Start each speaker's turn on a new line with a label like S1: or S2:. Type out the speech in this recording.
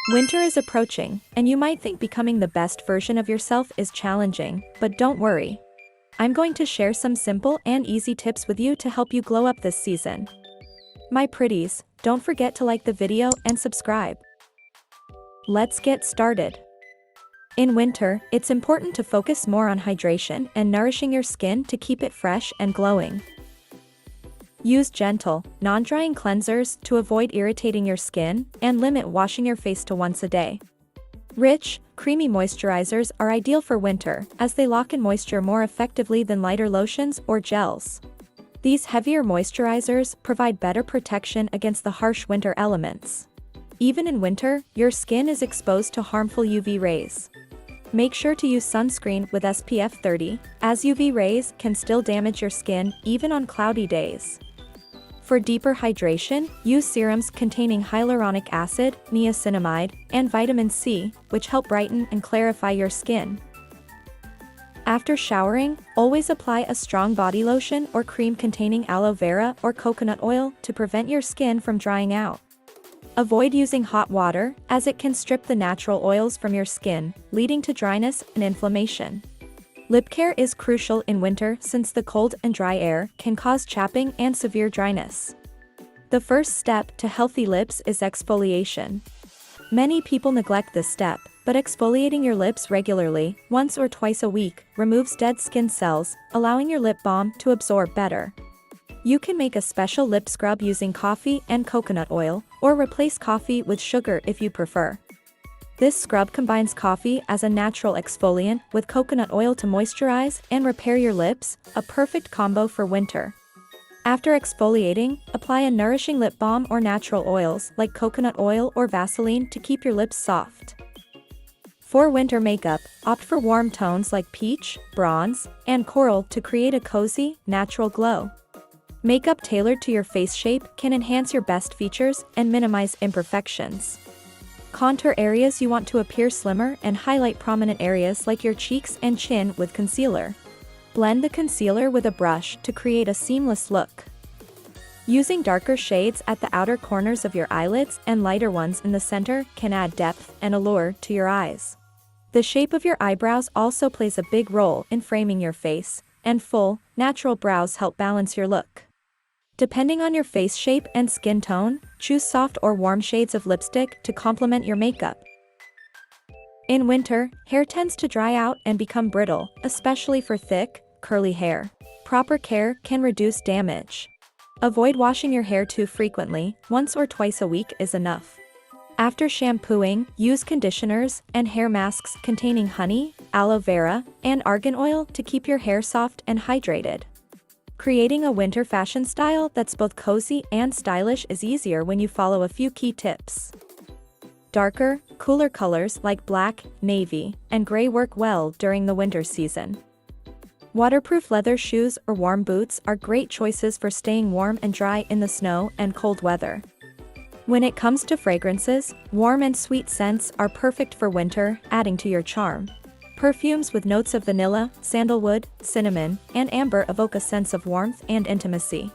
S1: Winter is approaching, and you might think becoming the best version of yourself is challenging, but don't worry. I'm going to share some simple and easy tips with you to help you glow up this season. My pretties, don't forget to like the video and subscribe. Let's get started. In winter, it's important to focus more on hydration and nourishing your skin to keep it fresh and glowing. Use gentle, non-drying cleansers to avoid irritating your skin, and limit washing your face to once a day. Rich, creamy moisturizers are ideal for winter, as they lock in moisture more effectively than lighter lotions or gels. These heavier moisturizers provide better protection against the harsh winter elements. Even in winter, your skin is exposed to harmful UV rays. Make sure to use sunscreen with SPF 30, as UV rays can still damage your skin even on cloudy days. For deeper hydration, use serums containing hyaluronic acid, niacinamide, and vitamin C, which help brighten and clarify your skin. After showering, always apply a strong body lotion or cream containing aloe vera or coconut oil to prevent your skin from drying out. Avoid using hot water, as it can strip the natural oils from your skin, leading to dryness and inflammation. Lip care is crucial in winter since the cold and dry air can cause chapping and severe dryness. The first step to healthy lips is exfoliation. Many people neglect this step, but exfoliating your lips regularly, once or twice a week, removes dead skin cells, allowing your lip balm to absorb better. You can make a special lip scrub using coffee and coconut oil, or replace coffee with sugar if you prefer. This scrub combines coffee as a natural exfoliant with coconut oil to moisturize and repair your lips, a perfect combo for winter. After exfoliating, apply a nourishing lip balm or natural oils like coconut oil or Vaseline to keep your lips soft. For winter makeup, opt for warm tones like peach, bronze, and coral to create a cozy, natural glow. Makeup tailored to your face shape can enhance your best features and minimize imperfections. Contour areas you want to appear slimmer and highlight prominent areas like your cheeks and chin with concealer. Blend the concealer with a brush to create a seamless look. Using darker shades at the outer corners of your eyelids and lighter ones in the center can add depth and allure to your eyes. The shape of your eyebrows also plays a big role in framing your face, and full, natural brows help balance your look. Depending on your face shape and skin tone, choose soft or warm shades of lipstick to complement your makeup. In winter, hair tends to dry out and become brittle, especially for thick, curly hair. Proper care can reduce damage. Avoid washing your hair too frequently, once or twice a week is enough. After shampooing, use conditioners and hair masks containing honey, aloe vera, and argan oil to keep your hair soft and hydrated. Creating a winter fashion style that's both cozy and stylish is easier when you follow a few key tips. Darker, cooler colors like black, navy, and gray work well during the winter season. Waterproof leather shoes or warm boots are great choices for staying warm and dry in the snow and cold weather. When it comes to fragrances, warm and sweet scents are perfect for winter, adding to your charm. Perfumes with notes of vanilla, sandalwood, cinnamon, and amber evoke a sense of warmth and intimacy.